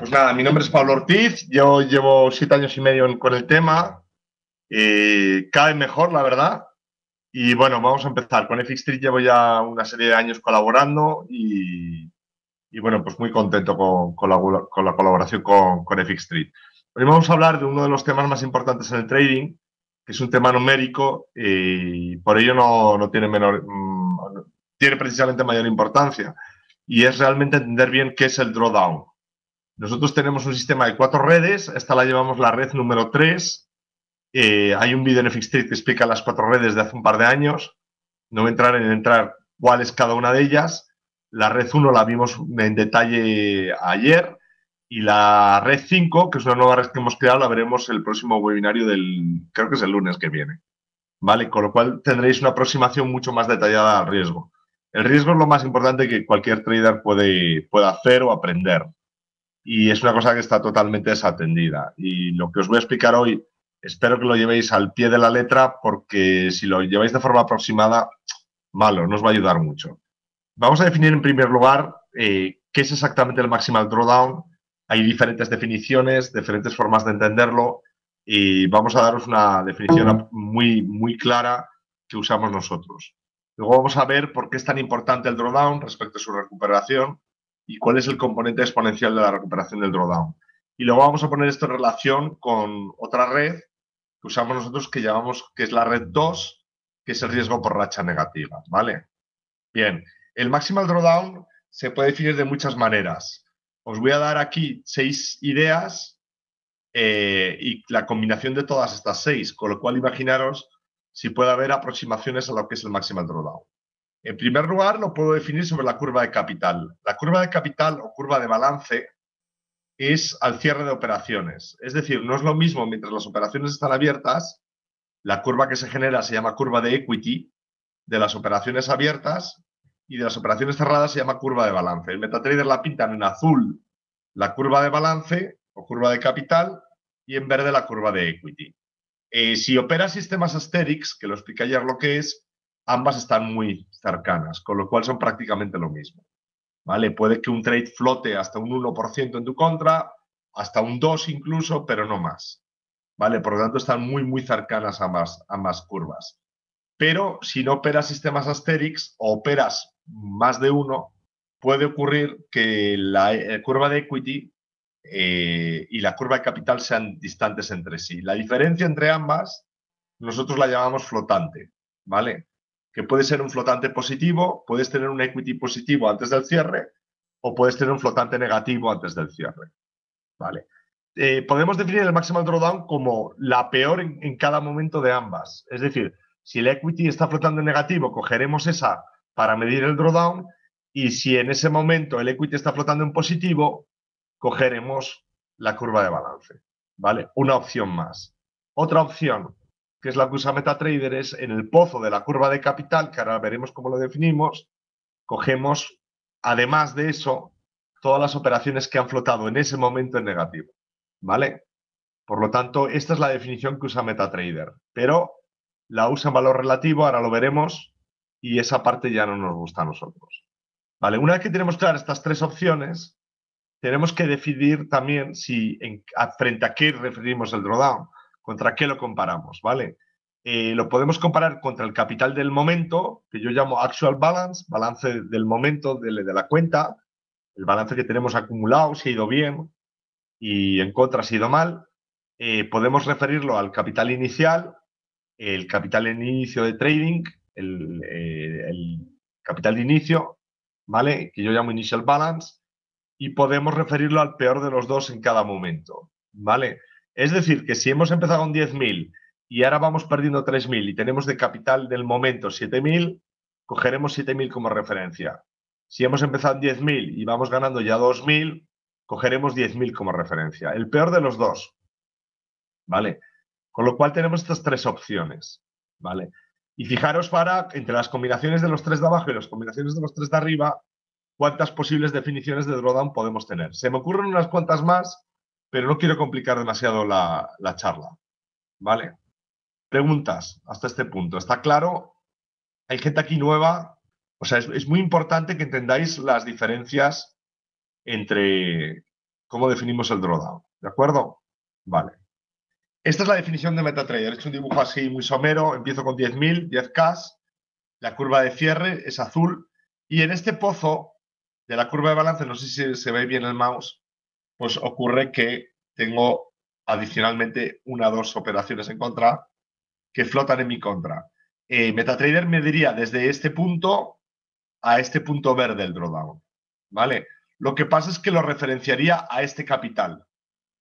Pues nada, mi nombre es Pablo Ortiz, yo llevo 7 años y medio con el tema, cada vez mejor, la verdad. Y bueno, vamos a empezar. Con FX Street llevo ya una serie de años colaborando y bueno, pues muy contento con la colaboración con FX Street. Hoy vamos a hablar de uno de los temas más importantes en el trading, que es un tema numérico y por ello no tiene tiene precisamente mayor importancia. Y es realmente entender bien qué es el drawdown. Nosotros tenemos un sistema de 4 redes, esta la llevamos la red número 3. Hay un vídeo en FX Street que explica las 4 redes de hace un par de años. No voy a entrar cuál es cada una de ellas. La red 1 la vimos en detalle ayer y la red 5, que es una nueva red que hemos creado, la veremos el próximo webinario creo que es el lunes que viene. ¿Vale? Con lo cual tendréis una aproximación mucho más detallada al riesgo. El riesgo es lo más importante que cualquier trader puede hacer o aprender. Y es una cosa que está totalmente desatendida. Y lo que os voy a explicar hoy, espero que lo llevéis al pie de la letra, porque si lo lleváis de forma aproximada, malo, no os va a ayudar mucho. Vamos a definir en primer lugar qué es exactamente el Maximal Drawdown. Hay diferentes definiciones, diferentes formas de entenderlo y vamos a daros una definición muy clara que usamos nosotros. Luego vamos a ver por qué es tan importante el drawdown respecto a su recuperación y cuál es el componente exponencial de la recuperación del drawdown. Y luego vamos a poner esto en relación con otra red que usamos nosotros que llamamos, que es la red 2, que es el riesgo por racha negativa, ¿vale? Bien, el Maximal Drawdown se puede definir de muchas maneras. Os voy a dar aquí 6 ideas y la combinación de todas estas 6, con lo cual imaginaros si puede haber aproximaciones a lo que es el Maximal Drawdown. En primer lugar, lo puedo definir sobre la curva de capital. La curva de capital o curva de balance es al cierre de operaciones. Es decir, no es lo mismo mientras las operaciones están abiertas, la curva que se genera se llama curva de equity, de las operaciones abiertas, y de las operaciones cerradas se llama curva de balance. El MetaTrader la pintan en azul la curva de balance o curva de capital y en verde la curva de equity. Si operas sistemas Asterix, que lo expliqué ayer lo que es, ambas están muy cercanas, con lo cual son prácticamente lo mismo. ¿Vale? Puede que un trade flote hasta un 1% en tu contra, hasta un 2% incluso, pero no más. ¿Vale? Por lo tanto, están muy cercanas ambas curvas. Pero si no operas sistemas Asterix o operas más de uno, puede ocurrir que la curva de equity y la curva de capital sean distantes entre sí. La diferencia entre ambas, nosotros la llamamos flotante, ¿vale? Que puede ser un flotante positivo, puedes tener un equity positivo antes del cierre o puedes tener un flotante negativo antes del cierre, ¿vale? Podemos definir el Maximal Drawdown como la peor en cada momento de ambas. Es decir, si el equity está flotando en negativo, cogeremos esa para medir el drawdown y si en ese momento el equity está flotando en positivo, cogeremos la curva de balance, ¿vale? Una opción más. Otra opción, que es la que usa MetaTrader, es en el pozo de la curva de capital, que ahora veremos cómo lo definimos, cogemos, además de eso, todas las operaciones que han flotado en ese momento en negativo, ¿vale? Por lo tanto, esta es la definición que usa MetaTrader, pero la usa en valor relativo, ahora lo veremos, y esa parte ya no nos gusta a nosotros. ¿Vale? Una vez que tenemos claras estas 3 opciones, tenemos que decidir también si frente a qué referimos el drawdown, contra qué lo comparamos, ¿vale? Lo podemos comparar contra el capital del momento, que yo llamo actual balance, balance del momento de la cuenta, el balance que tenemos acumulado, si ha ido bien y en contra si ha ido mal. Podemos referirlo al capital inicial, el capital en inicio de trading, el capital de inicio, ¿vale? Que yo llamo initial balance, y podemos referirlo al peor de los dos en cada momento, ¿vale? Es decir, que si hemos empezado con 10.000 y ahora vamos perdiendo 3.000 y tenemos de capital del momento 7.000, cogeremos 7.000 como referencia. Si hemos empezado en 10.000 y vamos ganando ya 2.000, cogeremos 10.000 como referencia. El peor de los dos, ¿vale? Con lo cual tenemos estas 3 opciones, ¿vale? Y fijaros para, entre las combinaciones de los 3 de abajo y las combinaciones de los 3 de arriba, cuántas posibles definiciones de drawdown podemos tener. Se me ocurren unas cuantas más, pero no quiero complicar demasiado la charla, ¿vale? Preguntas hasta este punto. ¿Está claro? Hay gente aquí nueva. O sea, es muy importante que entendáis las diferencias entre cómo definimos el drawdown. ¿De acuerdo? Vale. Esta es la definición de MetaTrader. He hecho un dibujo así muy somero. Empiezo con 10.000, 10K. La curva de cierre es azul. Y en este pozo de la curva de balance, no sé si se ve bien el mouse, pues ocurre que tengo adicionalmente una o dos operaciones en contra que flotan en mi contra. MetaTrader me diría desde este punto a este punto verde el drawdown. ¿Vale? Lo que pasa es que lo referenciaría a este capital.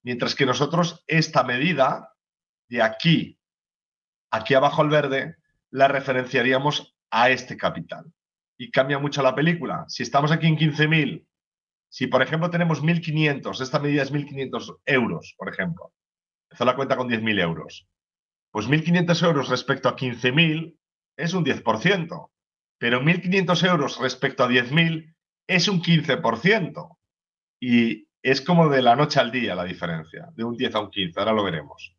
Mientras que nosotros esta medida de aquí abajo al verde, la referenciaríamos a este capital. Y cambia mucho la película. Si estamos aquí en 15.000, si por ejemplo tenemos 1.500, esta medida es 1.500 euros, por ejemplo. Empezó la cuenta con 10.000 euros. Pues 1.500 euros respecto a 15.000 es un 10%. Pero 1.500 euros respecto a 10.000 es un 15%. Y es como de la noche al día la diferencia, de un 10 a un 15, ahora lo veremos.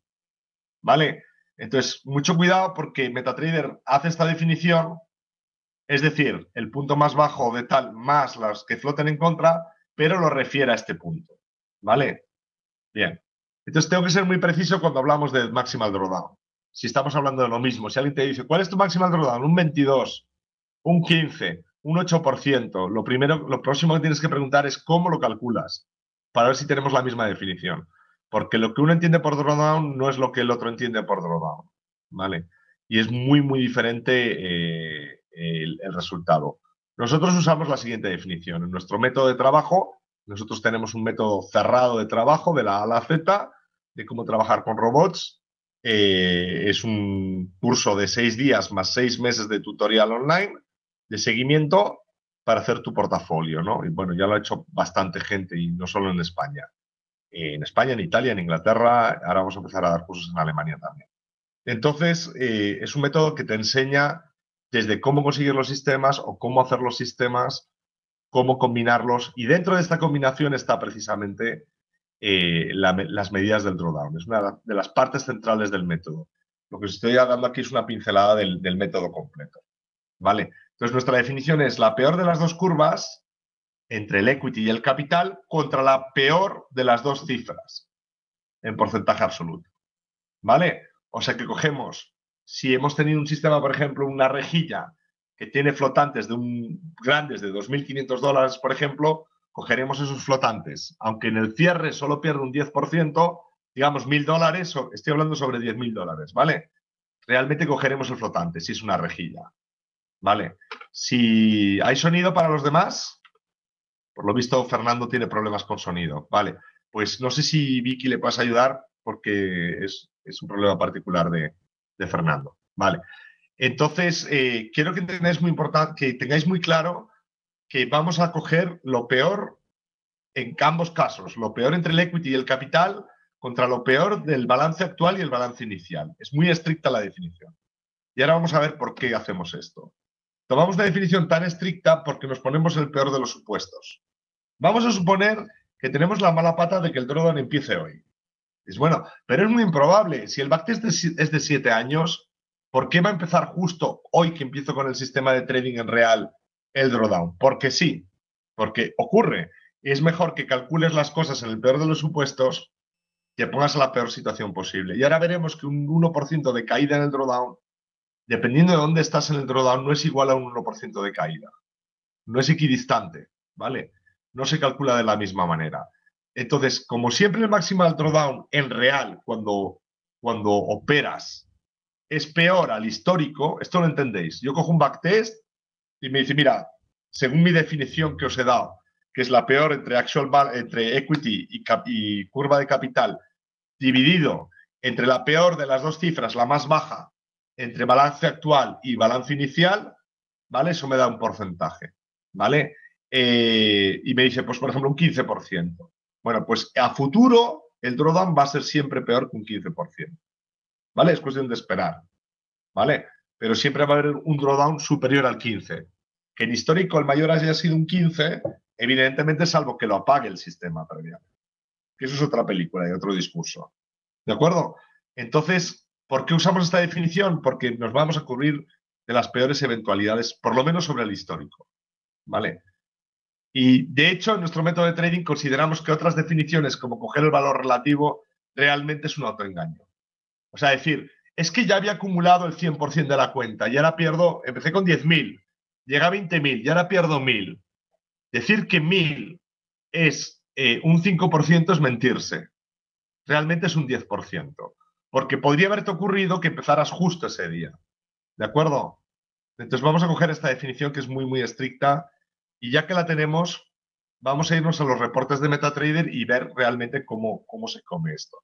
¿Vale? Entonces, mucho cuidado porque MetaTrader hace esta definición, es decir, el punto más bajo de tal más las que floten en contra, pero lo refiere a este punto. ¿Vale? Bien. Entonces, tengo que ser muy preciso cuando hablamos de maximal drawdown. Si estamos hablando de lo mismo, si alguien te dice, ¿cuál es tu maximal drawdown? Un 22, un 15, un 8%. Lo próximo que tienes que preguntar es cómo lo calculas, para ver si tenemos la misma definición. Porque lo que uno entiende por drawdown no es lo que el otro entiende por drawdown. ¿Vale? Y es muy, muy diferente el resultado. Nosotros usamos la siguiente definición. En nuestro método de trabajo, nosotros tenemos un método cerrado de trabajo de la A a la Z, de cómo trabajar con robots. Es un curso de 6 días más 6 meses de tutorial online de seguimiento para hacer tu portafolio, ¿no? Y bueno, ya lo ha hecho bastante gente y no solo en España. En España, en Italia, en Inglaterra, ahora vamos a empezar a dar cursos en Alemania también. Entonces, es un método que te enseña desde cómo conseguir los sistemas o cómo hacer los sistemas, cómo combinarlos. Y dentro de esta combinación está precisamente las medidas del drawdown. Es una de las partes centrales del método. Lo que os estoy dando aquí es una pincelada del método completo. ¿Vale? Entonces, nuestra definición es la peor de las dos curvas entre el equity y el capital contra la peor de las dos cifras en porcentaje absoluto. ¿Vale? O sea que cogemos, si hemos tenido un sistema, por ejemplo, una rejilla que tiene flotantes grandes de $2.500, por ejemplo, cogeremos esos flotantes. Aunque en el cierre solo pierde un 10%, digamos $1.000, estoy hablando sobre $10.000, ¿vale? Realmente cogeremos el flotante, si es una rejilla. ¿Vale? Si hay sonido para los demás, por lo visto Fernando tiene problemas con sonido. Vale, pues no sé si Vicky le puedes ayudar porque es un problema particular de Fernando. Vale, entonces quiero que tengáis muy importante, que tengáis muy claro que vamos a coger lo peor en ambos casos, lo peor entre el equity y el capital contra lo peor del balance actual y el balance inicial. Es muy estricta la definición. Y ahora vamos a ver por qué hacemos esto. Tomamos una definición tan estricta porque nos ponemos el peor de los supuestos. Vamos a suponer que tenemos la mala pata de que el drawdown empiece hoy. Es bueno, pero es muy improbable. Si el backtest es de 7 años, ¿por qué va a empezar justo hoy que empiezo con el sistema de trading en real el drawdown? Porque sí, porque ocurre. Es mejor que calcules las cosas en el peor de los supuestos que pongas a la peor situación posible. Y ahora veremos que un 1% de caída en el drawdown, dependiendo de dónde estás en el drawdown, no es igual a un 1% de caída. No es equidistante, ¿vale? No se calcula de la misma manera. Entonces, como siempre el maximal drawdown en real, cuando operas, es peor al histórico, esto lo entendéis. Yo cojo un backtest y me dice, mira, según mi definición que os he dado, que es la peor entre equity y curva de capital, dividido entre la peor de las dos cifras, la más baja, entre balance actual y balance inicial, ¿vale? Eso me da un porcentaje, ¿vale? Y me dice, pues por ejemplo, un 15%. Bueno, pues a futuro el drawdown va a ser siempre peor que un 15%, ¿vale? Es cuestión de esperar, ¿vale? Pero siempre va a haber un drawdown superior al 15%. Que en histórico el mayor haya sido un 15%, evidentemente salvo que lo apague el sistema previamente. Que eso es otra película y otro discurso. ¿De acuerdo? Entonces, ¿por qué usamos esta definición? Porque nos vamos a cubrir de las peores eventualidades, por lo menos sobre el histórico. ¿Vale? Y de hecho, en nuestro método de trading consideramos que otras definiciones, como coger el valor relativo, realmente es un autoengaño. O sea, decir, es que ya había acumulado el 100% de la cuenta y ahora pierdo, empecé con 10.000, llega a 20.000 y ahora pierdo 1.000. Decir que 1.000 es un 5% es mentirse. Realmente es un 10%. Porque podría haberte ocurrido que empezaras justo ese día. ¿De acuerdo? Entonces vamos a coger esta definición que es muy, muy estricta y ya que la tenemos, vamos a irnos a los reportes de MetaTrader y ver realmente cómo se come esto.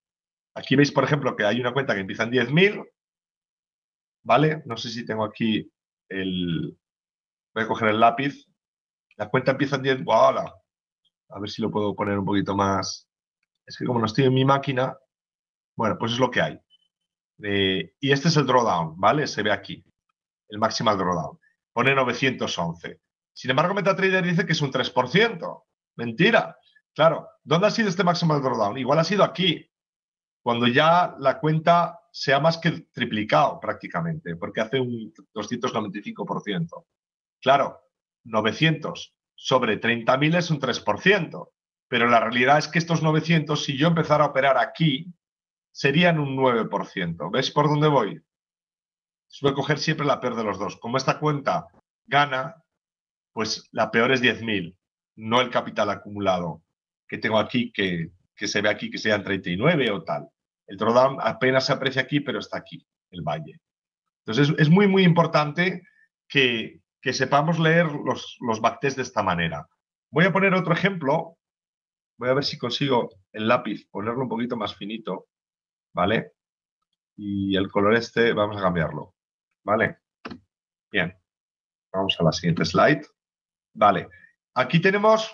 Aquí veis, por ejemplo, que hay una cuenta que empieza en 10.000, ¿vale? No sé si tengo aquí el... Voy a coger el lápiz. La cuenta empieza en 10... ¡Voilà! A ver si lo puedo poner un poquito más... Es que como no estoy en mi máquina, bueno, pues es lo que hay. Y este es el drawdown, ¿vale? Se ve aquí, el maximal drawdown. Pone 911. Sin embargo, MetaTrader dice que es un 3%. Mentira. Claro, ¿dónde ha sido este maximal drawdown? Igual ha sido aquí, cuando ya la cuenta se ha más que triplicado prácticamente, porque hace un 295%. Claro, 900 sobre 30.000 es un 3%, pero la realidad es que estos 900, si yo empezara a operar aquí, serían un 9%. ¿Ves por dónde voy? Voy a coger siempre la peor de los dos. Como esta cuenta gana, pues la peor es 10.000, no el capital acumulado que tengo aquí, que se ve aquí que sean 39 o tal. El drawdown apenas se aprecia aquí, pero está aquí, el valle. Entonces es muy, muy importante que sepamos leer los backtests de esta manera. Voy a poner otro ejemplo. Voy a ver si consigo el lápiz, ponerlo un poquito más finito, ¿vale? Y el color este vamos a cambiarlo, ¿vale? Bien, vamos a la siguiente slide. Vale, aquí tenemos,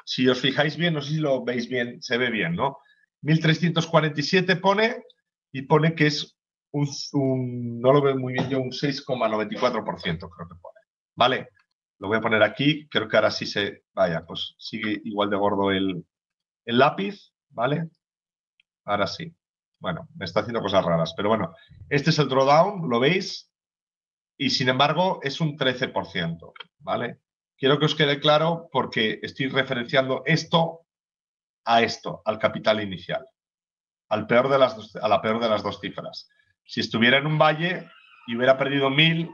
si os fijáis bien, no sé si lo veis bien, se ve bien, ¿no? 1347 pone y pone que es no lo veo muy bien yo, un 6,94% creo que pone. Vale, lo voy a poner aquí, creo que ahora sí vaya, pues sigue igual de gordo el lápiz, ¿vale? Ahora sí. Bueno, me está haciendo cosas raras, pero bueno, este es el drawdown, ¿lo veis? Y sin embargo es un 13%, ¿vale? Quiero que os quede claro porque estoy referenciando esto, al capital inicial, a la peor de las dos cifras. Si estuviera en un valle y hubiera perdido 1.000,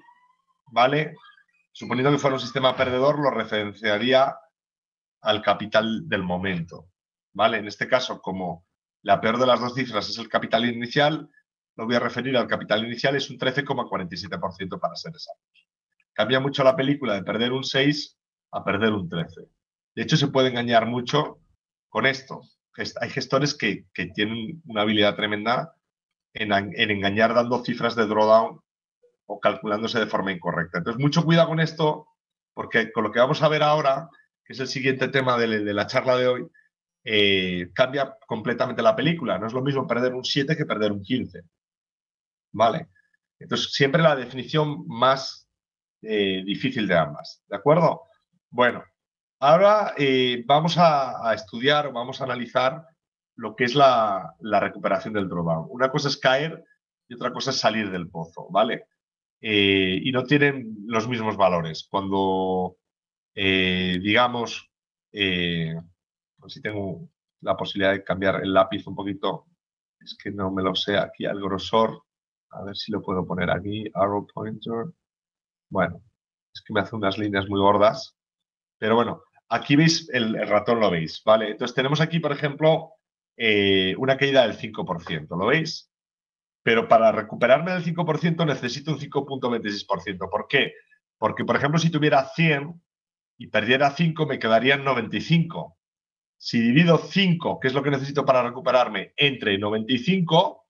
¿vale? Suponiendo que fuera un sistema perdedor, lo referenciaría al capital del momento, ¿vale? En este caso, como la peor de las dos cifras es el capital inicial, lo voy a referir al capital inicial, es un 13,47% para ser exactos. Cambia mucho la película de perder un 6 a perder un 13. De hecho, se puede engañar mucho con esto. Hay gestores que tienen una habilidad tremenda en engañar dando cifras de drawdown o calculándose de forma incorrecta. Entonces, mucho cuidado con esto, porque con lo que vamos a ver ahora, que es el siguiente tema de la charla de hoy, cambia completamente la película. No es lo mismo perder un 7 que perder un 15. ¿Vale? Entonces, siempre la definición más difícil de ambas. ¿De acuerdo? Bueno, ahora vamos a estudiar o vamos a analizar lo que es la recuperación del drawdown. Una cosa es caer y otra cosa es salir del pozo, ¿vale? Y no tienen los mismos valores. Cuando, digamos, si tengo la posibilidad de cambiar el lápiz un poquito, es que no me lo sé aquí al grosor. A ver si lo puedo poner aquí, arrow pointer. Bueno, es que me hace unas líneas muy gordas. Pero bueno, aquí veis, el ratón lo veis, ¿vale? Entonces tenemos aquí, por ejemplo, una caída del 5%, ¿lo veis? Pero para recuperarme del 5% necesito un 5,26%. ¿Por qué? Porque, por ejemplo, si tuviera 100 y perdiera 5, me quedarían 95. Si divido 5, que es lo que necesito para recuperarme, entre 95,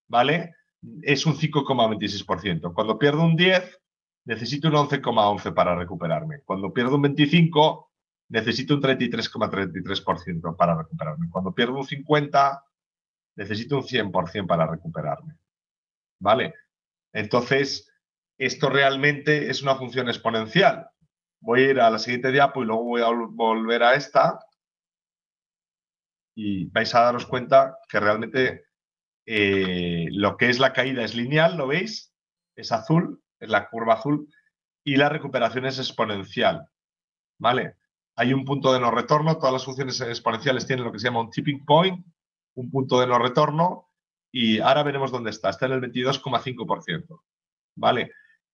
¿vale? Es un 5,26%. Cuando pierdo un 10, necesito un 11,11 para recuperarme. Cuando pierdo un 25, necesito un 33,33% para recuperarme. Cuando pierdo un 50, necesito un 100% para recuperarme. ¿Vale? Entonces, esto realmente es una función exponencial. Voy a ir a la siguiente diapo y luego voy a volver a esta y vais a daros cuenta que realmente lo que es la caída es lineal, ¿lo veis? Es azul, es la curva azul, y la recuperación es exponencial, ¿vale? hay un punto de no retorno. Todas las funciones exponenciales tienen lo que se llama un tipping point, un punto de no retorno, y ahora veremos dónde está. Está en el 22,5%. ¿Vale?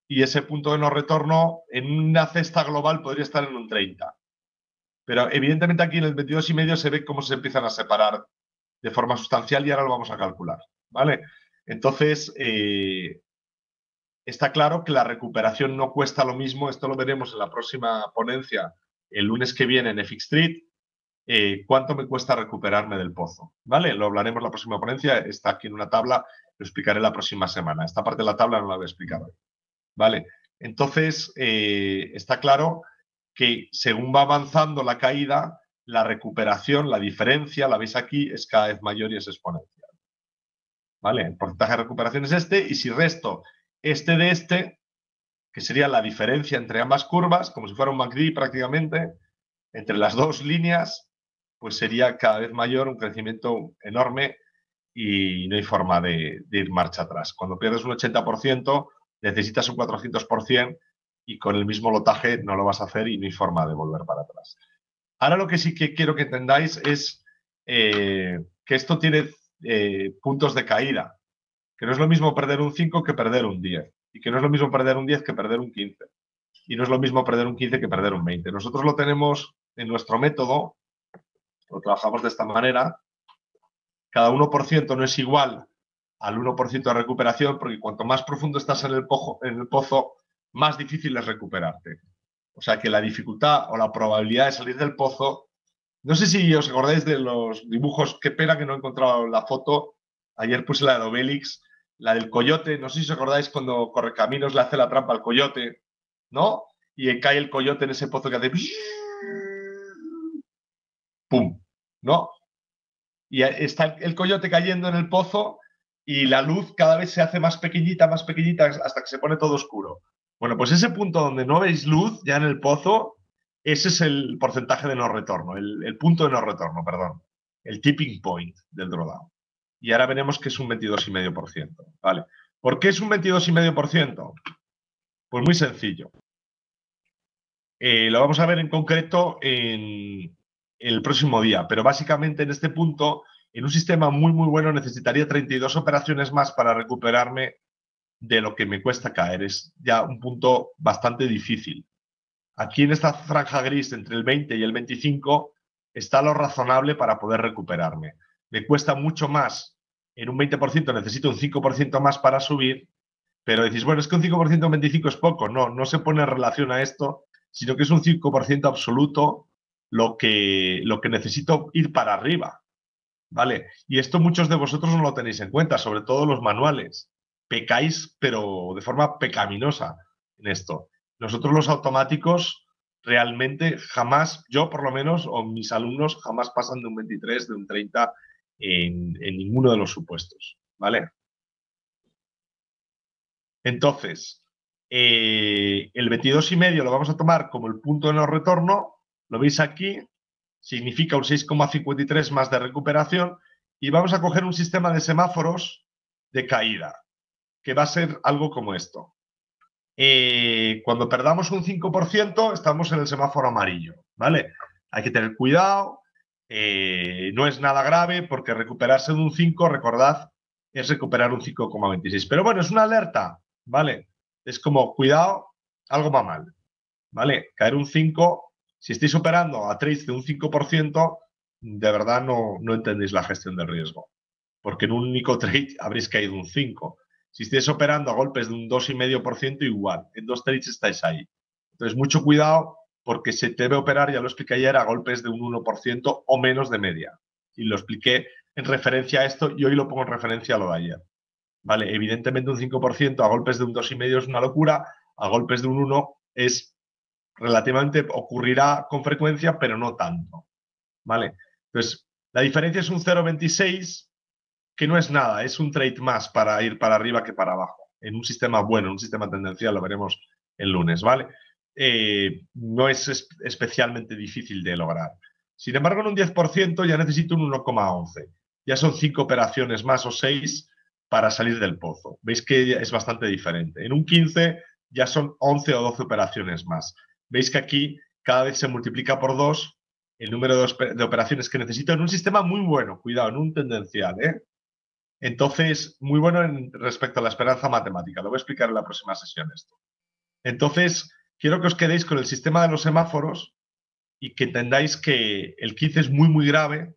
Y ese punto de no retorno en una cesta global podría estar en un 30%. Pero evidentemente aquí en el 22,5 se ve cómo se empiezan a separar de forma sustancial y ahora lo vamos a calcular. ¿Vale? Entonces, está claro que la recuperación no cuesta lo mismo. Esto lo veremos en la próxima ponencia, el lunes que viene en FX Street. ¿Cuánto me cuesta recuperarme del pozo? ¿Vale? Lo hablaremos en la próxima ponencia. Está aquí en una tabla, lo explicaré la próxima semana. Esta parte de la tabla no la voy a explicar hoy. ¿Vale? Entonces, está claro que según va avanzando la caída, la recuperación, la diferencia, la veis aquí, es cada vez mayor y es exponencial. ¿Vale? El porcentaje de recuperación es este, y si resto este de este, que sería la diferencia entre ambas curvas, como si fuera un MACD prácticamente, entre las dos líneas, pues sería cada vez mayor, un crecimiento enorme y no hay forma de ir marcha atrás. Cuando pierdes un 80%, necesitas un 400% y con el mismo lotaje no lo vas a hacer y no hay forma de volver para atrás. Ahora lo que sí que quiero que entendáis es que esto tiene puntos de caída, que no es lo mismo perder un 5 que perder un 10, y que no es lo mismo perder un 10 que perder un 15, y no es lo mismo perder un 15 que perder un 20. Nosotros lo tenemos en nuestro método, lo trabajamos de esta manera. Cada 1% no es igual al 1% de recuperación, porque cuanto más profundo estás en el pozo, más difícil es recuperarte. O sea que la dificultad o la probabilidad de salir del pozo, no sé si os acordáis de los dibujos, qué pena que no he encontrado la foto, ayer puse la de Obélix, la del coyote, no sé si os acordáis cuando Correcaminos le hace la trampa al coyote, ¿no? Y cae el coyote en ese pozo que hace ¡pum! ¿No? Y está el coyote cayendo en el pozo y la luz cada vez se hace más pequeñita, hasta que se pone todo oscuro. Bueno, pues ese punto donde no veis luz ya en el pozo, ese es el porcentaje de no retorno, el punto de no retorno, perdón, el tipping point del drawdown. Y ahora veremos que es un 22,5%. ¿Vale? ¿Por qué es un 22,5%? Pues muy sencillo. Lo vamos a ver en concreto en el próximo día, pero básicamente en este punto, en un sistema muy, muy bueno, necesitaría 32 operaciones más para recuperarme de lo que me cuesta caer. Es ya un punto bastante difícil. Aquí en esta franja gris entre el 20 y el 25 está lo razonable para poder recuperarme. Me cuesta mucho más. En un 20% necesito un 5% más para subir, pero decís, bueno, es que un 5% en 25 es poco. No, no se pone en relación a esto, sino que es un 5% absoluto lo que necesito ir para arriba. ¿Vale? Y esto muchos de vosotros no lo tenéis en cuenta, sobre todo los manuales. Pecáis, pero de forma pecaminosa en esto. Nosotros los automáticos realmente jamás, yo por lo menos, o mis alumnos, jamás pasan de un 23, de un 30 en ninguno de los supuestos. ¿Vale? Entonces, el 22,5 lo vamos a tomar como el punto de no retorno. Lo veis aquí, significa un 6,53 más de recuperación, y vamos a coger un sistema de semáforos de caída, que va a ser algo como esto. Cuando perdamos un 5%, estamos en el semáforo amarillo, ¿vale? Hay que tener cuidado, no es nada grave, porque recuperarse de un 5, recordad, es recuperar un 5,26. Pero bueno, es una alerta, ¿vale? Es como, cuidado, algo va mal, ¿vale? Caer un 5, si estáis operando a trades de un 5%, de verdad no entendéis la gestión del riesgo, porque en un único trade habréis caído un 5. Si estáis operando a golpes de un 2,5%, igual, en 2 trades estáis ahí. Entonces, mucho cuidado, porque se debe operar, ya lo expliqué ayer, a golpes de un 1% o menos de media. Y lo expliqué en referencia a esto y hoy lo pongo en referencia a lo de ayer. ¿Vale? Evidentemente un 5% a golpes de un 2,5 es una locura, a golpes de un 1 es relativamente, ocurrirá con frecuencia, pero no tanto. ¿Vale? Entonces, la diferencia es un 0,26, que no es nada, es un trade más para ir para arriba que para abajo. En un sistema bueno, en un sistema tendencial, lo veremos el lunes, ¿vale? No es especialmente difícil de lograr. Sin embargo, en un 10% ya necesito un 1,11. Ya son 5 operaciones más o 6 para salir del pozo. Veis que es bastante diferente. En un 15 ya son 11 o 12 operaciones más. Veis que aquí cada vez se multiplica por 2 el número de operaciones que necesito en un sistema muy bueno, cuidado, en un tendencial, ¿eh? Entonces, muy bueno respecto a la esperanza matemática. Lo voy a explicar en la próxima sesión esto. Entonces, quiero que os quedéis con el sistema de los semáforos y que entendáis que el 15 es muy, muy grave,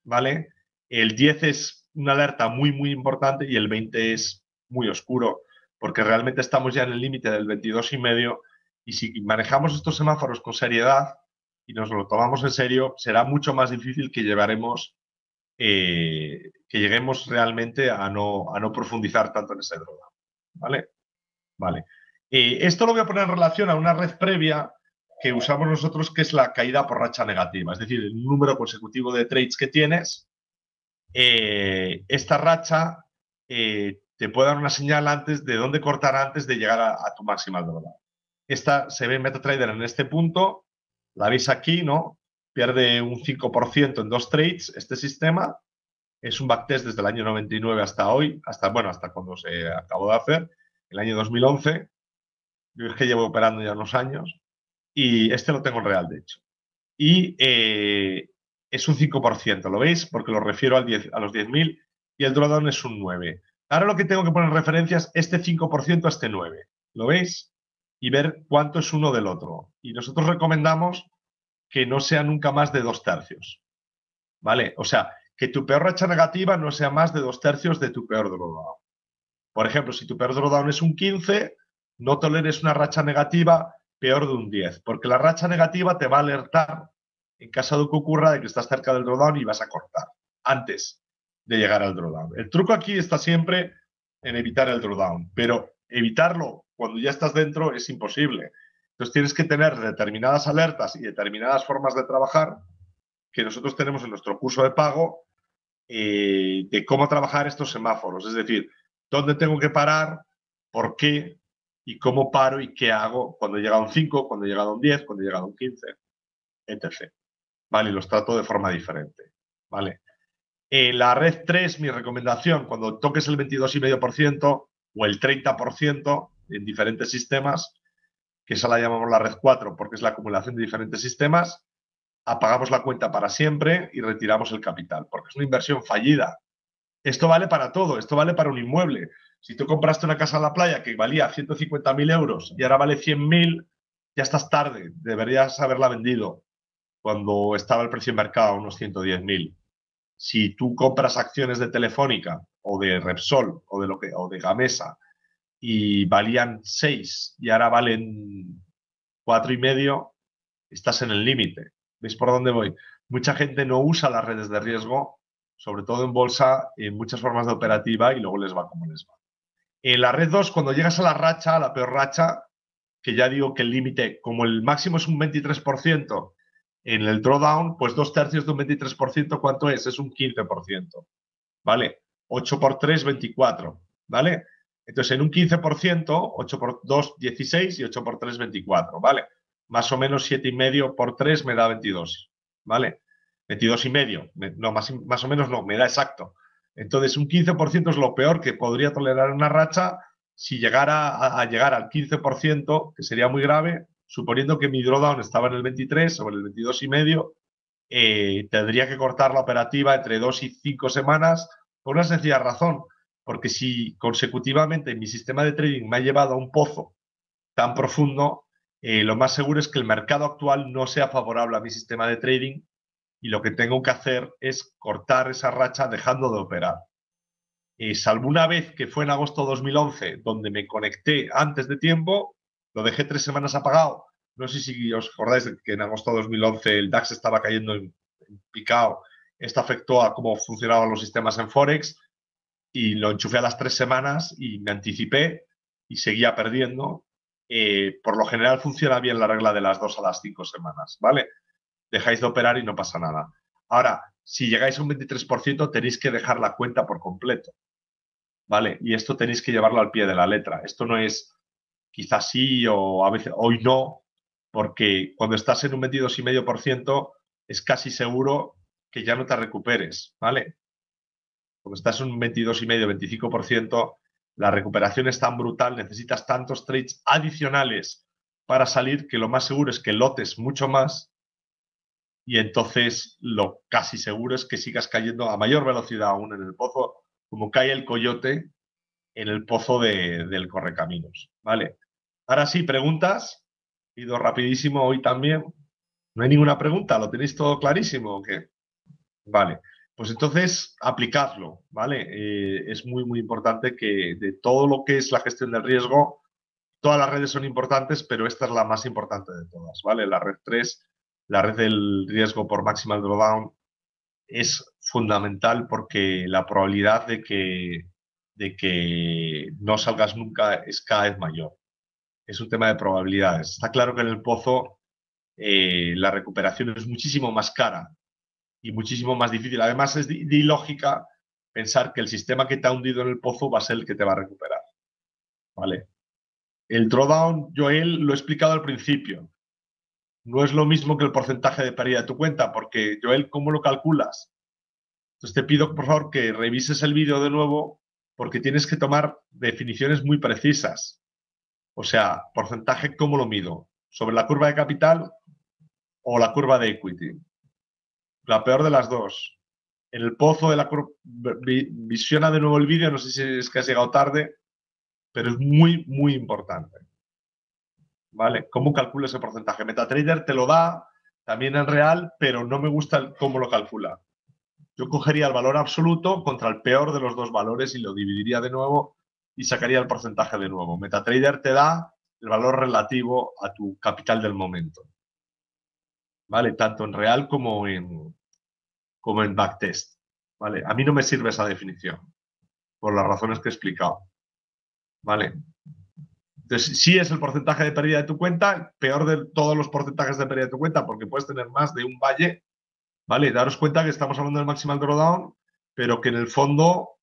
¿vale? El 10 es una alerta muy, muy importante y el 20 es muy oscuro, porque realmente estamos ya en el límite del 22,5 y si manejamos estos semáforos con seriedad y nos lo tomamos en serio, será mucho más difícil que lleguemos realmente a no profundizar tanto en ese droga, ¿vale? Vale. Esto lo voy a poner en relación a una red previa que usamos nosotros, que es la caída por racha negativa, es decir, el número consecutivo de trades que tienes. Esta racha te puede dar una señal antes de dónde cortar antes de llegar a tu máxima drawdown. Esta se ve en MetaTrader en este punto, la veis aquí, ¿no? Pierde un 5% en 2 trades este sistema. Es un backtest desde el año 99 hasta hoy, hasta cuando se acabó de hacer, el año 2011. Yo es que llevo operando ya unos años y este lo tengo en real, de hecho. Y es un 5%, ¿lo veis? Porque lo refiero a los 10.000 y el drawdown es un 9. Ahora lo que tengo que poner en referencia es este 5% a este 9. ¿Lo veis? Y ver cuánto es uno del otro. Y nosotros recomendamos que no sea nunca más de 2/3. ¿Vale? O sea, que tu peor racha negativa no sea más de 2/3 de tu peor drawdown. Por ejemplo, si tu peor drawdown es un 15, no toleres una racha negativa peor de un 10, porque la racha negativa te va a alertar en caso de que ocurra de que estás cerca del drawdown y vas a cortar antes de llegar al drawdown. El truco aquí está siempre en evitar el drawdown, pero evitarlo cuando ya estás dentro es imposible. Entonces tienes que tener determinadas alertas y determinadas formas de trabajar que nosotros tenemos en nuestro curso de pago de cómo trabajar estos semáforos. Es decir, dónde tengo que parar, por qué y cómo paro y qué hago cuando llega a un 5, cuando llega a un 10, cuando llega a un 15, etc. ¿Vale? Los trato de forma diferente. ¿Vale? La red 3, mi recomendación, cuando toques el 22,5% o el 30% en diferentes sistemas, que esa la llamamos la red 4 porque es la acumulación de diferentes sistemas, apagamos la cuenta para siempre y retiramos el capital, porque es una inversión fallida. Esto vale para todo, esto vale para un inmueble. Si tú compraste una casa en la playa que valía 150.000 euros y ahora vale 100.000, ya estás tarde, deberías haberla vendido cuando estaba el precio de mercado a unos 110.000. Si tú compras acciones de Telefónica o de Repsol o de Gamesa y valían 6 y ahora valen 4,5, estás en el límite. ¿Veis por dónde voy? Mucha gente no usa las redes de riesgo, sobre todo en bolsa, en muchas formas de operativa y luego les va como les va. En la red 2, cuando llegas a la racha, a la peor racha, que ya digo que el límite, como el máximo es un 23%, en el drawdown, pues 2/3 de un 23%, ¿cuánto es? Es un 15%, ¿vale? 8 por 3, 24, ¿vale? Entonces, en un 15%, 8 por 2, 16 y 8 por 3, 24, ¿vale? Más o menos 7,5 por 3 me da 22, ¿vale? 22,5, no, más o menos no, me da exacto. Entonces, un 15% es lo peor que podría tolerar una racha. Si llegara a llegar al 15%, que sería muy grave, suponiendo que mi drawdown estaba en el 23 o en el 22,5, tendría que cortar la operativa entre 2 y 5 semanas por una sencilla razón, porque si consecutivamente mi sistema de trading me ha llevado a un pozo tan profundo, lo más seguro es que el mercado actual no sea favorable a mi sistema de trading y lo que tengo que hacer es cortar esa racha dejando de operar. Salvo una vez que fue en agosto de 2011, donde me conecté antes de tiempo, lo dejé 3 semanas apagado. No sé si os acordáis de que en agosto de 2011 el DAX estaba cayendo en picado. Esto afectó a cómo funcionaban los sistemas en Forex y lo enchufé a las 3 semanas y me anticipé y seguía perdiendo. Por lo general funciona bien la regla de las 2 a las 5 semanas, ¿vale? Dejáis de operar y no pasa nada. Ahora, si llegáis a un 23%, tenéis que dejar la cuenta por completo, ¿vale? Y esto tenéis que llevarlo al pie de la letra. Esto no es quizás sí o a veces hoy no, porque cuando estás en un 22,5% es casi seguro que ya no te recuperes, ¿vale? Cuando estás en un 22,5, 25%, la recuperación es tan brutal, necesitas tantos trades adicionales para salir, que lo más seguro es que lotes mucho más y entonces lo casi seguro es que sigas cayendo a mayor velocidad aún en el pozo, como cae el coyote en el pozo del Correcaminos, ¿vale? Ahora sí, preguntas. He ido rapidísimo hoy también. No hay ninguna pregunta, ¿lo tenéis todo clarísimo o qué? Vale, pues entonces aplicadlo, ¿vale? Es muy, muy importante que de todo lo que es la gestión del riesgo, todas las redes son importantes, pero esta es la más importante de todas, ¿vale? La red 3, la red del riesgo por maximal drawdown, es fundamental porque la probabilidad de que no salgas nunca es cada vez mayor. Es un tema de probabilidades. Está claro que en el pozo la recuperación es muchísimo más cara y muchísimo más difícil. Además, es de ilógica pensar que el sistema que te ha hundido en el pozo va a ser el que te va a recuperar. ¿Vale? El drawdown, Joel, lo he explicado al principio. No es lo mismo que el porcentaje de pérdida de tu cuenta, porque, Joel, ¿cómo lo calculas? Entonces te pido, por favor, que revises el vídeo de nuevo, porque tienes que tomar definiciones muy precisas. O sea, porcentaje, ¿cómo lo mido? ¿Sobre la curva de capital o la curva de equity? La peor de las dos. En el pozo de la curva, visiona de nuevo el vídeo, no sé si es que has llegado tarde, pero es muy, muy importante. ¿Vale? ¿Cómo calcula ese porcentaje? MetaTrader te lo da también en real, pero no me gusta cómo lo calcula. Yo cogería el valor absoluto contra el peor de los dos valores y lo dividiría de nuevo y sacaría el porcentaje de nuevo. MetaTrader te da el valor relativo a tu capital del momento. ¿Vale? Tanto en real como en backtest. ¿Vale? A mí no me sirve esa definición, por las razones que he explicado. ¿Vale? Entonces, sí es el porcentaje de pérdida de tu cuenta, peor de todos los porcentajes de pérdida de tu cuenta, porque puedes tener más de un valle. ¿Vale? Daros cuenta que estamos hablando del maximal drawdown, pero que en el fondo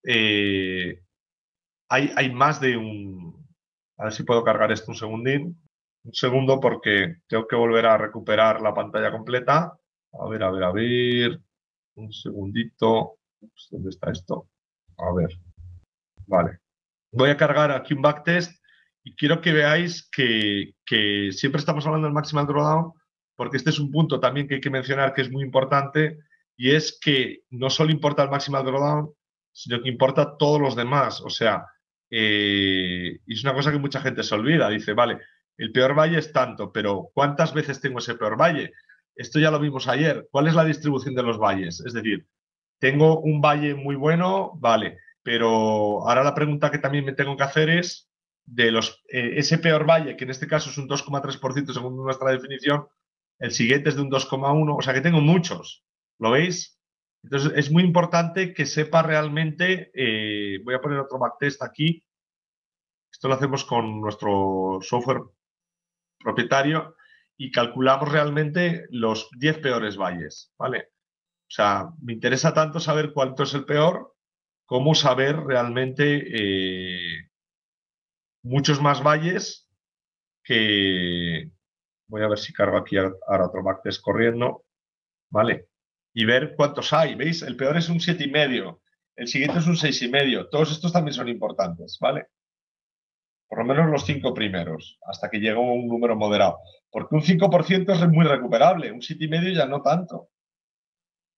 hay más de un... A ver si puedo cargar esto un segundín. Un segundo porque tengo que volver a recuperar la pantalla completa. A ver, a ver, a ver. Un segundito. Ups, ¿dónde está esto? A ver. Vale. Voy a cargar aquí un backtest y quiero que veáis que siempre estamos hablando del maximal drawdown porque este es un punto también que hay que mencionar que es muy importante y es que no solo importa el maximal drawdown, sino que importa todos los demás. O sea, y es una cosa que mucha gente se olvida. Dice, vale, el peor valle es tanto, pero ¿cuántas veces tengo ese peor valle? Esto ya lo vimos ayer. ¿Cuál es la distribución de los valles? Es decir, tengo un valle muy bueno, vale, pero ahora la pregunta que también me tengo que hacer es de ese peor valle, que en este caso es un 2,3% según nuestra definición, el siguiente es de un 2,1%, o sea que tengo muchos, ¿lo veis? Entonces es muy importante que sepa realmente, voy a poner otro backtest aquí, esto lo hacemos con nuestro software propietario y calculamos realmente los 10 peores valles, ¿vale? O sea, me interesa tanto saber cuánto es el peor, como saber realmente muchos más valles que... Voy a ver si cargo aquí ahora otro backtest corriendo, ¿vale? Y ver cuántos hay. ¿Veis? El peor es un 7,5. El siguiente es un 6,5. Todos estos también son importantes, ¿vale? Por lo menos los 5 primeros, hasta que llegue a un número moderado. Porque un 5% es muy recuperable, un 7,5 ya no tanto.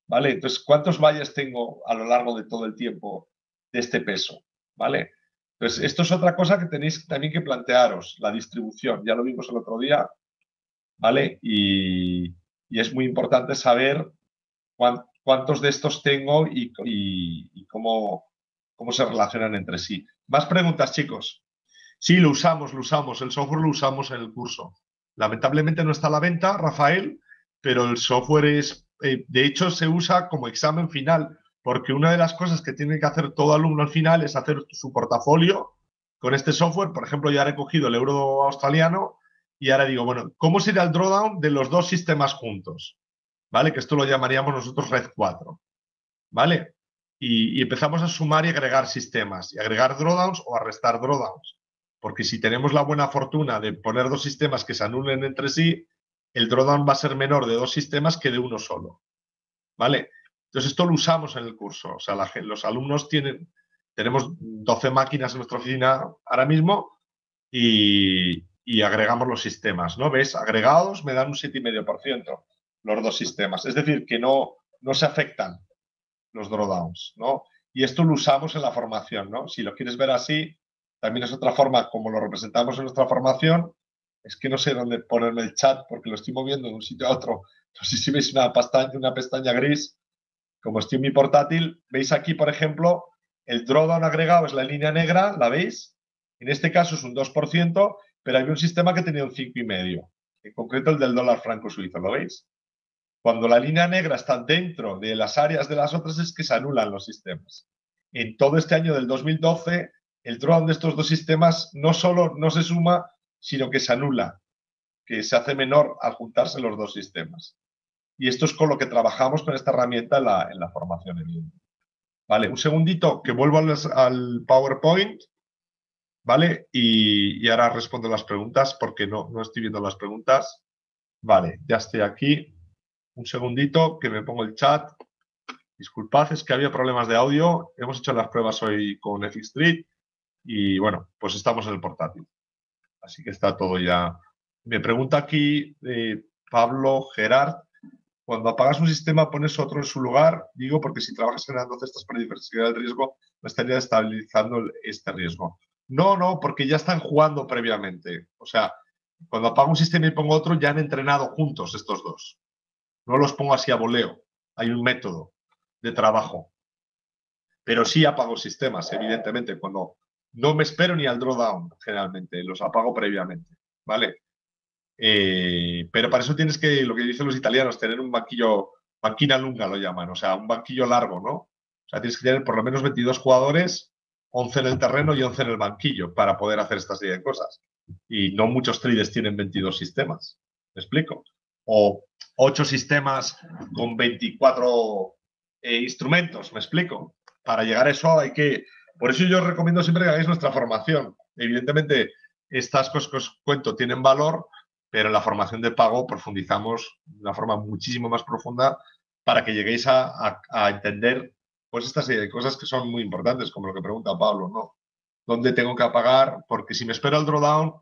¿Vale? Entonces, ¿cuántos valles tengo a lo largo de todo el tiempo de este peso? ¿Vale? Entonces, esto es otra cosa que tenéis también que plantearos, la distribución. Ya lo vimos el otro día, ¿vale? Y es muy importante saber cuántos de estos tengo y cómo se relacionan entre sí. Más preguntas, chicos. Sí, lo usamos, el software lo usamos en el curso. Lamentablemente no está a la venta, Rafael, pero el software de hecho, se usa como examen final, porque una de las cosas que tiene que hacer todo alumno al final es hacer su portafolio con este software. Por ejemplo, ya he recogido el euro australiano y ahora digo, bueno, ¿cómo sería el drawdown de los dos sistemas juntos? ¿Vale? Que esto lo llamaríamos nosotros Red 4. ¿Vale? Y empezamos a sumar y agregar sistemas, y agregar drawdowns o a restar drawdowns. Porque si tenemos la buena fortuna de poner dos sistemas que se anulen entre sí, el drawdown va a ser menor de dos sistemas que de uno solo. ¿Vale? Entonces esto lo usamos en el curso. O sea, los alumnos tenemos 12 máquinas en nuestra oficina ahora mismo y y agregamos los sistemas, ¿no? ¿Ves? Agregados me dan un 7,5% los dos sistemas. Es decir, que no se afectan los drawdowns, ¿no? Y esto lo usamos en la formación, ¿no? Si lo quieres ver así, también es otra forma como lo representamos en nuestra formación. Es que no sé dónde ponerme el chat porque lo estoy moviendo de un sitio a otro. No sé si veis una pestaña gris. Como estoy en mi portátil, veis aquí, por ejemplo, el drawdown agregado es la línea negra, ¿la veis? En este caso es un 2%, pero había un sistema que tenía un 5,5%. En concreto el del dólar franco suizo, ¿lo veis? Cuando la línea negra está dentro de las áreas de las otras es que se anulan los sistemas. En todo este año del 2012, el drawdown de estos dos sistemas no solo no se suma, sino que se anula, que se hace menor al juntarse los dos sistemas. Y esto es con lo que trabajamos con esta herramienta en la formación en línea. Vale, un segundito que vuelvo al PowerPoint, ¿vale? Y ahora respondo las preguntas porque no estoy viendo las preguntas. Vale, ya estoy aquí. Un segundito que me pongo el chat. Disculpad, es que había problemas de audio. Hemos hecho las pruebas hoy con FX Street y bueno, pues estamos en el portátil. Así que está todo ya. Me pregunta aquí Pablo Gerard. Cuando apagas un sistema, pones otro en su lugar. Digo, porque si trabajas generando cestas para diversificar el riesgo, no estaría estabilizando este riesgo. No, porque ya están jugando previamente. O sea, cuando apago un sistema y pongo otro, ya han entrenado juntos estos dos. No los pongo así a voleo. Hay un método de trabajo. Pero sí apago sistemas, evidentemente. Cuando no me espero ni al drawdown, generalmente. Los apago previamente. ¿Vale? Pero para eso tienes que, lo que dicen los italianos, tener un banquillo, banquina lunga lo llaman, o sea, un banquillo largo, ¿no? O sea, tienes que tener por lo menos 22 jugadores, 11 en el terreno y 11 en el banquillo para poder hacer esta serie de cosas. Y no muchos traders tienen 22 sistemas, ¿me explico? O 8 sistemas con 24 instrumentos, ¿me explico? Para llegar a eso hay que... Por eso yo os recomiendo siempre que hagáis nuestra formación. Evidentemente, estas cosas que os cuento tienen valor, pero en la formación de pago profundizamos de una forma muchísimo más profunda para que lleguéis a entender pues esta serie de cosas que son muy importantes, como lo que pregunta Pablo, ¿no? ¿Dónde tengo que apagar? Porque si me espero el drawdown,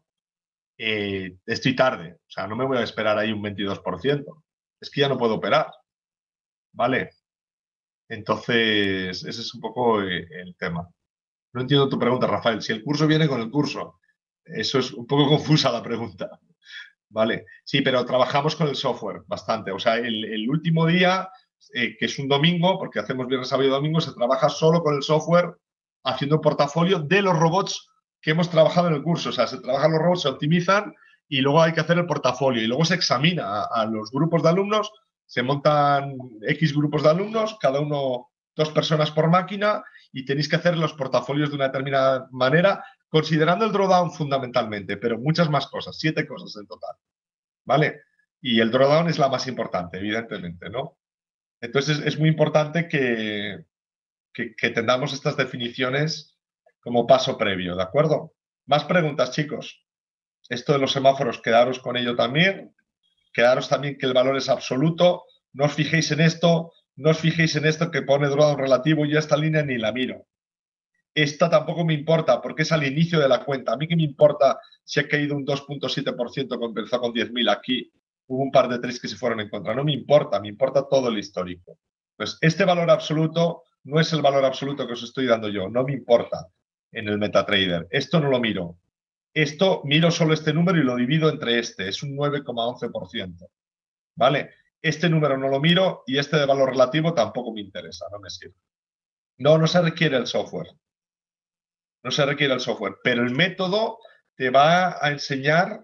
estoy tarde. O sea, no me voy a esperar ahí un 22%. Es que ya no puedo operar. ¿Vale? Entonces, ese es un poco el tema. No entiendo tu pregunta, Rafael. Si el curso viene con el curso. Eso es un poco confusa la pregunta. Vale, sí, pero trabajamos con el software bastante. O sea, el último día, que es un domingo, porque hacemos viernes, sábado y domingo, se trabaja solo con el software haciendo un portafolio de los robots que hemos trabajado en el curso. O sea, se trabajan los robots, se optimizan y luego hay que hacer el portafolio. Y luego se examina a los grupos de alumnos, se montan X grupos de alumnos, cada uno 2 personas por máquina y tenéis que hacer los portafolios de una determinada manera, considerando el drawdown fundamentalmente, pero muchas más cosas, 7 cosas en total, ¿vale? Y el drawdown es la más importante, evidentemente, ¿no? Entonces es muy importante que tengamos estas definiciones como paso previo, ¿de acuerdo? Más preguntas, chicos. Esto de los semáforos, quedaros con ello también. Quedaros también que el valor es absoluto. No os fijéis en esto, no os fijéis en esto que pone drawdown relativo y esta línea ni la miro. Esta tampoco me importa porque es al inicio de la cuenta. A mí qué me importa si ha caído un 2,7% que empezó con 10.000 aquí. Hubo un par de trades que se fueron en contra. No me importa todo el histórico. Pues este valor absoluto no es el valor absoluto que os estoy dando yo. No me importa en el MetaTrader. Esto no lo miro. Esto miro solo este número y lo divido entre este. Es un 9,11%. ¿Vale? Este número no lo miro y este de valor relativo tampoco me interesa. No me sirve. No se requiere el software. No se requiere el software, pero el método te va a enseñar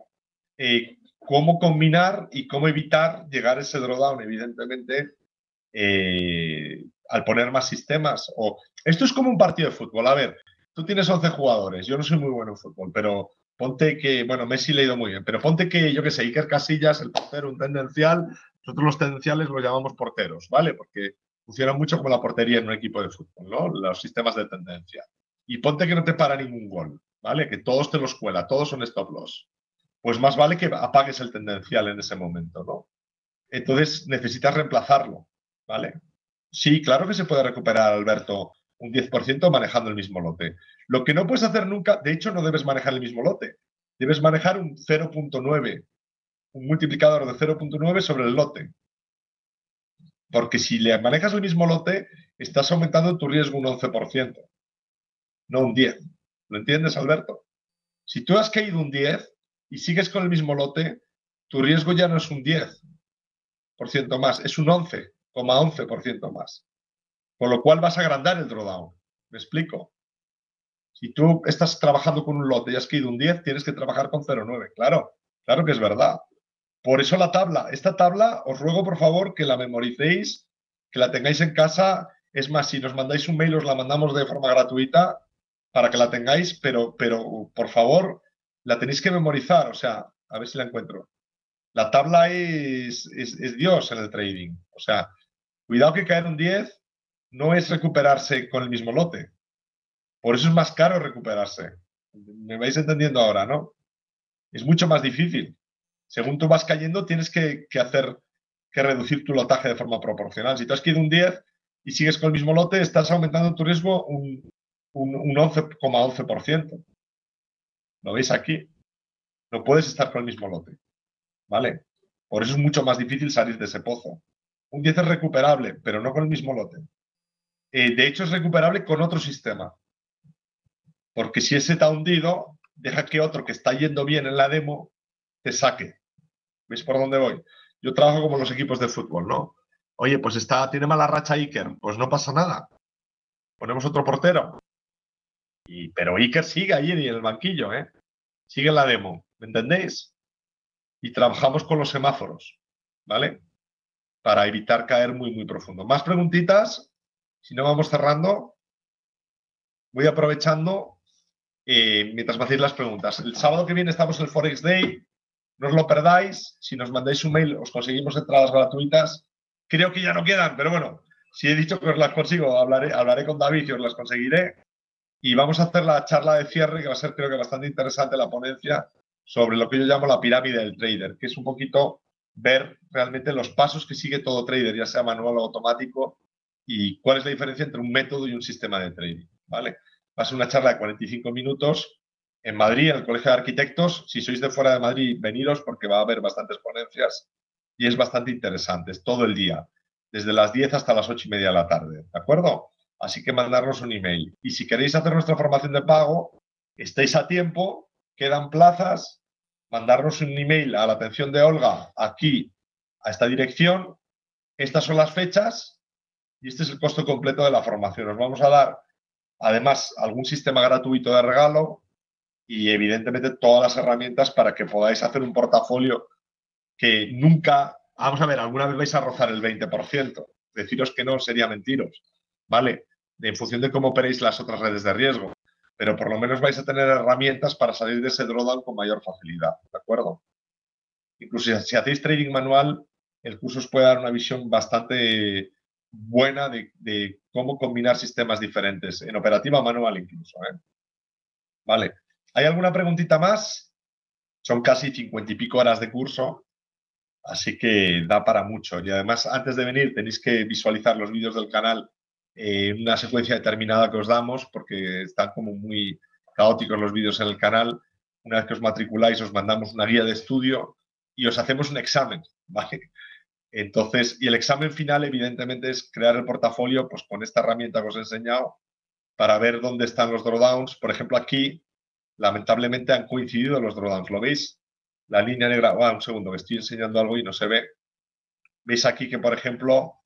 cómo combinar y cómo evitar llegar a ese drawdown, evidentemente, al poner más sistemas. Esto es como un partido de fútbol. A ver, tú tienes 11 jugadores. Yo no soy muy bueno en fútbol, pero ponte que, bueno, Messi le ha ido muy bien, pero ponte que, yo qué sé, Iker Casillas, el portero, un tendencial. Nosotros los tendenciales los llamamos porteros, ¿vale? Porque funcionan mucho como la portería en un equipo de fútbol, ¿no? Los sistemas de tendencia. Y ponte que no te para ningún gol, ¿vale? Que todos te los cuela, todos son stop loss. Pues más vale que apagues el tendencial en ese momento, ¿no? Entonces necesitas reemplazarlo, ¿vale? Sí, claro que se puede recuperar, Alberto, un 10% manejando el mismo lote. Lo que no puedes hacer nunca, de hecho, no debes manejar el mismo lote. debes manejar un 0.9, un multiplicador de 0.9 sobre el lote. Porque si le manejas el mismo lote, estás aumentando tu riesgo un 11%, no un 10%. ¿Lo entiendes, Alberto? Si tú has caído un 10 y sigues con el mismo lote, tu riesgo ya no es un 10% más, es un 11,11% más. Con lo cual vas a agrandar el drawdown. ¿Me explico? Si tú estás trabajando con un lote y has caído un 10, tienes que trabajar con 0,9. Claro, claro que es verdad. Por eso la tabla. Esta tabla, os ruego por favor que la memoricéis, que la tengáis en casa. Es más, si nos mandáis un mail, os la mandamos de forma gratuita para que la tengáis, pero por favor, la tenéis que memorizar. O sea, a ver si la encuentro. La tabla es Dios en el trading. O sea, cuidado que caer un 10 no es recuperarse con el mismo lote. Por eso es más caro recuperarse. ¿Me vais entendiendo ahora, no? Es mucho más difícil. Según tú vas cayendo, tienes que reducir tu lotaje de forma proporcional. Si tú has caído un 10 y sigues con el mismo lote, estás aumentando tu riesgo un 11,11%. ¿Lo veis aquí? No puedes estar con el mismo lote. ¿Vale? Por eso es mucho más difícil salir de ese pozo. Un 10 es recuperable, pero no con el mismo lote. De hecho, es recuperable con otro sistema. Porque si ese te ha hundido, deja que otro que está yendo bien en la demo te saque. ¿Veis por dónde voy? Yo trabajo como los equipos de fútbol, ¿no? Oye, pues tiene mala racha Iker. Pues no pasa nada. Ponemos otro portero. Pero Iker sigue ahí en el banquillo, ¿eh? Sigue en la demo. ¿Me entendéis? Y trabajamos con los semáforos, ¿vale? Para evitar caer muy, muy profundo. Más preguntitas. Si no, vamos cerrando. Voy aprovechando mientras me hacéis las preguntas. El sábado que viene estamos en el Forex Day. No os lo perdáis. Si nos mandáis un mail, os conseguimos entradas gratuitas. Creo que ya no quedan, pero bueno, si he dicho que os las consigo, hablaré con David y os las conseguiré. Y vamos a hacer la charla de cierre, que va a ser, creo que, bastante interesante la ponencia sobre lo que yo llamo la pirámide del trader, que es un poquito ver realmente los pasos que sigue todo trader, ya sea manual o automático, y cuál es la diferencia entre un método y un sistema de trading, ¿vale? Va a ser una charla de 45 minutos en Madrid, en el Colegio de Arquitectos. Si sois de fuera de Madrid, veniros porque va a haber bastantes ponencias y es bastante interesante. Es todo el día, desde las 10 hasta las 8:30 de la tarde, ¿de acuerdo? Así que mandarnos un email. Y si queréis hacer nuestra formación de pago, estáis a tiempo, quedan plazas, mandarnos un email a la atención de Olga aquí, a esta dirección. Estas son las fechas y este es el costo completo de la formación. Os vamos a dar, además, algún sistema gratuito de regalo y, evidentemente, todas las herramientas para que podáis hacer un portafolio que nunca, vamos a ver, alguna vez vais a rozar el 20%. Deciros que no sería mentiros, ¿vale? En función de cómo operéis las otras redes de riesgo. Pero por lo menos vais a tener herramientas para salir de ese drawdown con mayor facilidad, ¿de acuerdo? Incluso si hacéis trading manual, el curso os puede dar una visión bastante buena de cómo combinar sistemas diferentes, en operativa manual incluso, ¿eh? Vale. ¿Hay alguna preguntita más? Son casi 50 y pico horas de curso. Así que da para mucho. Y además, antes de venir, tenéis que visualizar los vídeos del canal en una secuencia determinada que os damos, porque están como muy caóticos los vídeos en el canal. Una vez que os matriculáis, os mandamos una guía de estudio y os hacemos un examen, ¿vale? Entonces, y el examen final, evidentemente, es crear el portafolio pues, con esta herramienta que os he enseñado para ver dónde están los drawdowns. Por ejemplo, aquí, lamentablemente, han coincidido los drawdowns. ¿Lo veis? La línea negra, un segundo, que estoy enseñando algo y no se ve. Veis aquí que, por ejemplo,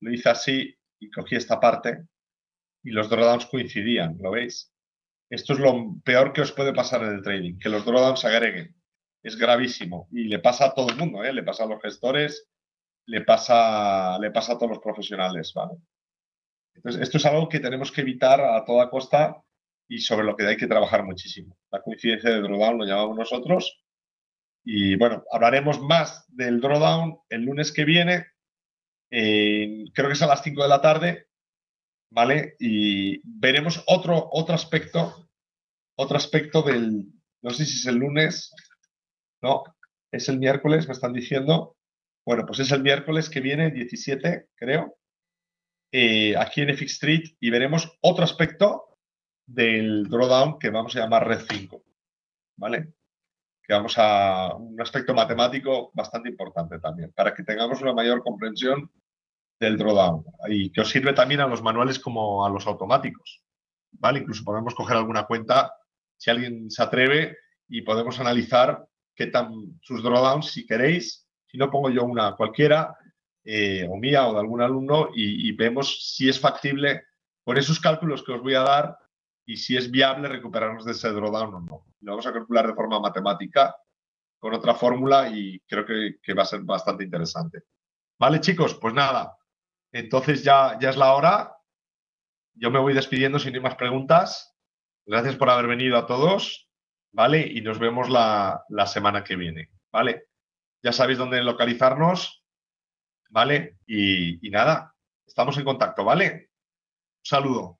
lo hice así y cogí esta parte y los drawdowns coincidían, ¿lo veis? Esto es lo peor que os puede pasar en el trading, que los drawdowns se agreguen. Es gravísimo y le pasa a todo el mundo, ¿eh? Le pasa a los gestores, le pasa a todos los profesionales, ¿vale? Entonces, esto es algo que tenemos que evitar a toda costa y sobre lo que hay que trabajar muchísimo. La coincidencia de drawdown lo llamamos nosotros. Y bueno, hablaremos más del drawdown el lunes que viene. Creo que es a las 5 de la tarde, ¿vale? Y veremos otro aspecto del, no sé si es el lunes, no, es el miércoles, me están diciendo. Bueno, pues es el miércoles que viene, 17, creo, aquí en FX Street, y veremos otro aspecto del drawdown que vamos a llamar Red 5, ¿vale? que vamos a un aspecto matemático bastante importante también, para que tengamos una mayor comprensión del drawdown y que os sirve también a los manuales como a los automáticos, ¿vale? Incluso podemos coger alguna cuenta si alguien se atreve y podemos analizar qué tan sus drawdowns, si queréis. Si no, pongo yo una cualquiera, o mía o de algún alumno, y vemos si es factible con esos cálculos que os voy a dar y si es viable recuperarnos de ese drawdown o no. Lo vamos a calcular de forma matemática con otra fórmula y creo que va a ser bastante interesante. Vale, chicos, pues nada. Entonces ya es la hora. Yo me voy despidiendo sin ir más preguntas. Gracias por haber venido a todos, ¿vale? Y nos vemos la semana que viene, ¿vale? Ya sabéis dónde localizarnos, ¿vale? Y nada, estamos en contacto, ¿vale? Un saludo.